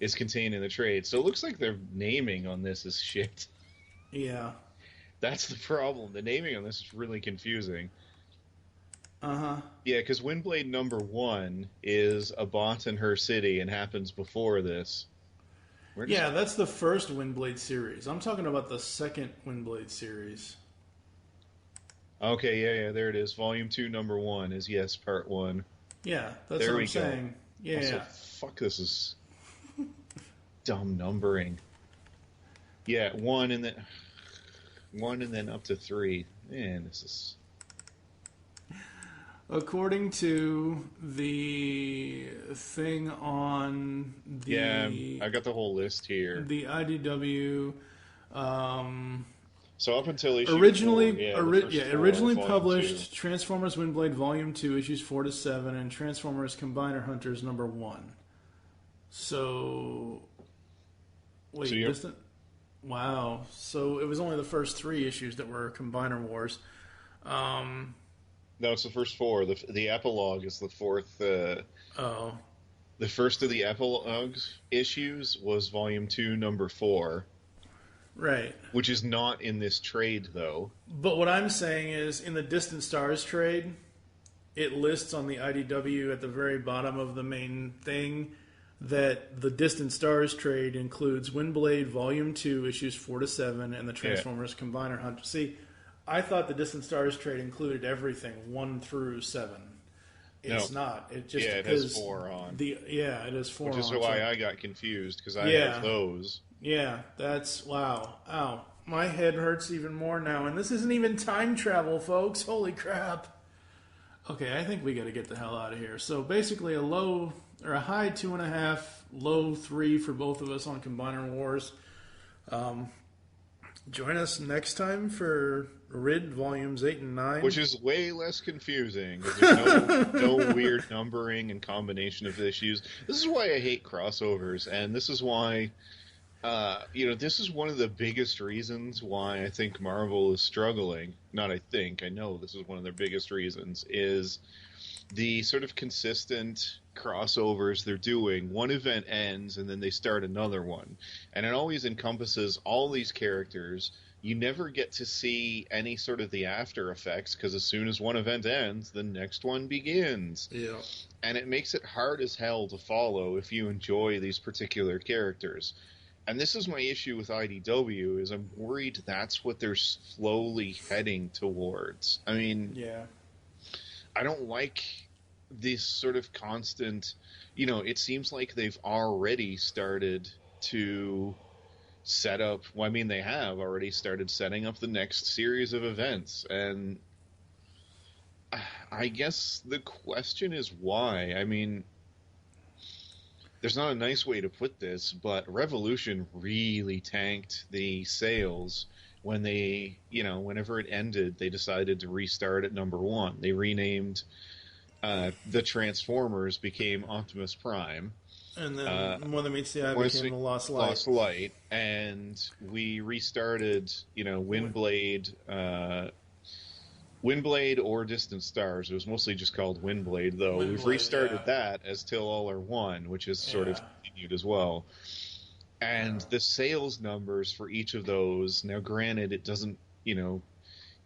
is contained in the trade. So it looks like their naming on this is shit. Yeah. That's the problem. The naming on this is really confusing. Uh-huh. Yeah, because Windblade #1 is a bot in her city and happens before this. Yeah, that's the first Windblade series. I'm talking about the second Windblade series. Okay, yeah, there it is. Volume 2, #1 is, yes, Part 1. Yeah, that's there what we I'm saying. Yeah. Also, fuck, this is dumb numbering. Yeah, 1 and then up to 3. Man, this is... According to the thing on the... Yeah, I got the whole list here. The IDW... So up until issue originally 4, originally Volume published 2. Transformers Windblade Volume 2, issues 4 to 7, and Transformers Combiner Hunters #1. So... Wait, So wow. So it was only the first 3 issues that were Combiner Wars. No, it's the first 4. The epilogue is the 4th. Oh. The first of the epilogue issues was Volume 2, #4. Right. Which is not in this trade, though. But what I'm saying is, in the Distant Stars trade, it lists on the IDW at the very bottom of the main thing that the Distant Stars trade includes Windblade Volume 2, issues 4 to 7, and the Transformers Combiner Hunters. See, I thought the Distant Stars trade included everything 1 through 7. It's not. It just it has 4 on. It has 4 on. Which is why I got confused, because I have those. Yeah, that's... Wow. Ow. My head hurts even more now, and this isn't even time travel, folks. Holy crap. Okay, I think we got to get the hell out of here. So basically a high 2.5, low 3 for both of us on Combiner Wars. Join us next time for RID Volumes 8 and 9. Which is way less confusing. There's no weird numbering and combination of issues. This is why I hate crossovers, and this is why... this is one of the biggest reasons why I think Marvel is struggling. Not I think, I know this is one of their biggest reasons, is the sort of consistent crossovers they're doing. One event ends, and then they start another one. And it always encompasses all these characters. You never get to see any sort of the after effects, because as soon as one event ends, the next one begins. Yeah. And it makes it hard as hell to follow if you enjoy these particular characters. And this is my issue with IDW, is I'm worried that's what they're slowly heading towards. I mean, I don't like this sort of constant, it seems like they've already started to set up, they have already started setting up the next series of events. And I guess the question is why. I mean... There's not a nice way to put this, but Revolution really tanked the sales when they, whenever it ended, they decided to restart at #1. They renamed the Transformers, became Optimus Prime. And then More Than Meets the Eye became the Lost Light. Lost Light. And we restarted, Windblade, Windblade or Distant Stars. It was mostly just called Windblade, though. Windblade, We've restarted yeah. that as Till All Are One, which is sort of continued as well. And the sales numbers for each of those, now granted, it doesn't,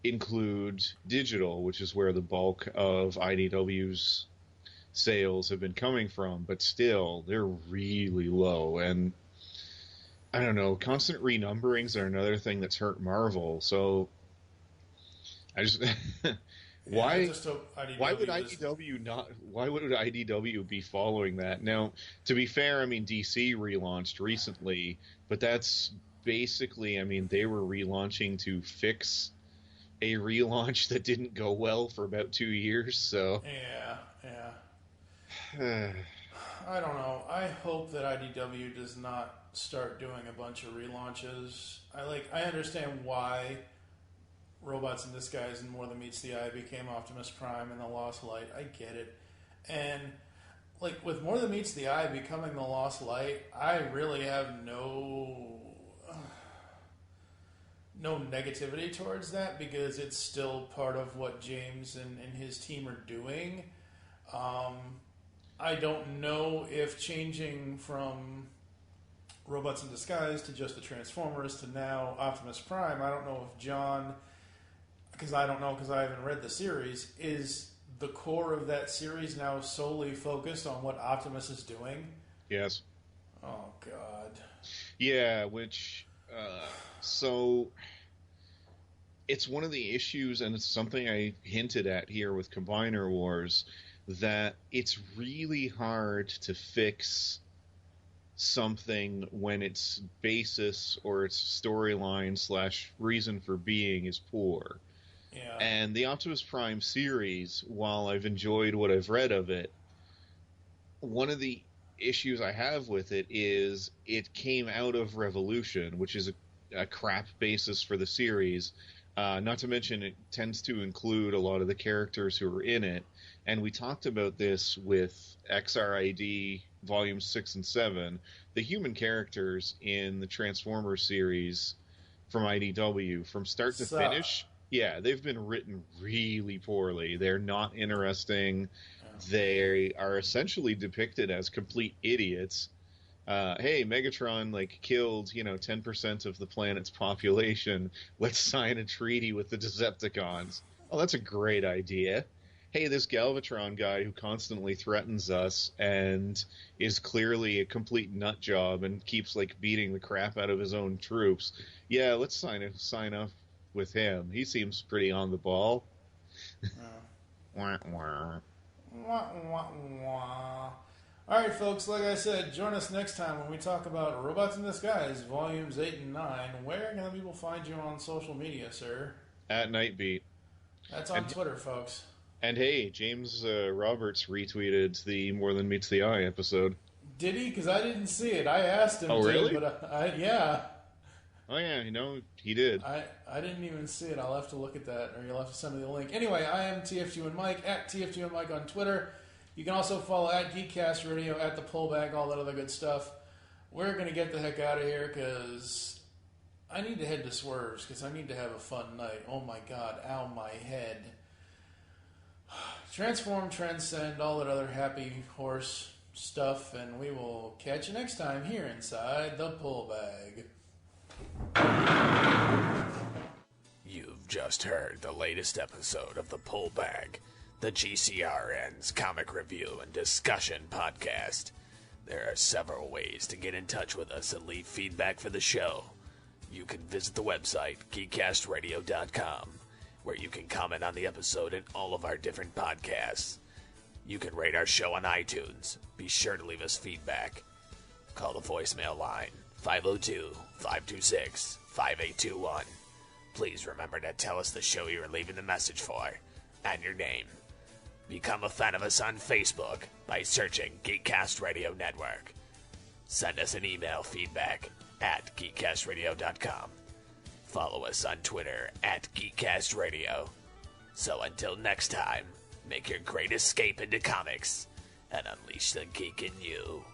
include digital, which is where the bulk of IDW's sales have been coming from, but still, they're really low. And I don't know, constant renumberings are another thing that's hurt Marvel. So I just why would IDW be following that? Now, to be fair, I mean DC relaunched recently, but that's basically, I mean, they were relaunching to fix a relaunch that didn't go well for about 2 years, so yeah. I don't know. I hope that IDW does not start doing a bunch of relaunches. I understand why Robots in Disguise and More Than Meets the Eye became Optimus Prime and the Lost Light. I get it. And with More Than Meets the Eye becoming the Lost Light, I really have no negativity towards that, because it's still part of what James and his team are doing. I don't know if changing from Robots in Disguise to just the Transformers to now Optimus Prime, I don't know if John, because I haven't read the series, is the core of that series now solely focused on what Optimus is doing? Yes. Oh, God. Yeah, which... so it's one of the issues, and it's something I hinted at here with Combiner Wars, that it's really hard to fix something when its basis or its storyline / reason for being is poor. Yeah. And the Optimus Prime series, while I've enjoyed what I've read of it, one of the issues I have with it is it came out of Revolution, which is a crap basis for the series. Not to mention it tends to include a lot of the characters who are in it. And we talked about this with XRID Volumes 6 and 7. The human characters in the Transformers series from IDW, from start to finish, yeah, they've been written really poorly. They're not interesting. They are essentially depicted as complete idiots. Hey, Megatron killed 10% of the planet's population. Let's sign a treaty with the Decepticons. Oh, that's a great idea. Hey, this Galvatron guy who constantly threatens us and is clearly a complete nut job and keeps beating the crap out of his own troops. Yeah, let's sign up with him. He seems pretty on the ball. Wah, wah. Wah, wah, wah. All right, folks, like I said, join us next time when we talk about Robots in Disguise, Volumes 8 and 9. Where can people find you on social media, sir? At Nightbeat. That's on Twitter, folks. And hey, James Roberts retweeted the More Than Meets the Eye episode. Did he? Because I didn't see it. I asked him to, really? But yeah. Oh, yeah, he did. I didn't even see it. I'll have to look at that, or you'll have to send me the link. Anyway, I am TF2 and Mike, at TF2 and Mike on Twitter. You can also follow at Geekcast Radio, at The Pullback, all that other good stuff. We're going to get the heck out of here, because I need to head to Swerves, because I need to have a fun night. Oh my God, ow, my head. Transform, transcend, all that other happy horse stuff, and we will catch you next time here inside The Pullbag. You've just heard the latest episode of The Pullbag, the GCRN's comic review and discussion podcast. There are several ways to get in touch with us and leave feedback for the show. You can visit the website, geekcastradio.com, where you can comment on the episode and all of our different podcasts. You can rate our show on iTunes. Be sure to leave us feedback. Call the voicemail line, 502-526-5821. Please remember to tell us the show you're leaving the message for, and your name. Become a fan of us on Facebook by searching Geekcast Radio Network. Send us an email feedback at geekcastradio.com. Follow us on Twitter at Geekcast Radio. So until next time, make your great escape into comics and unleash the geek in you.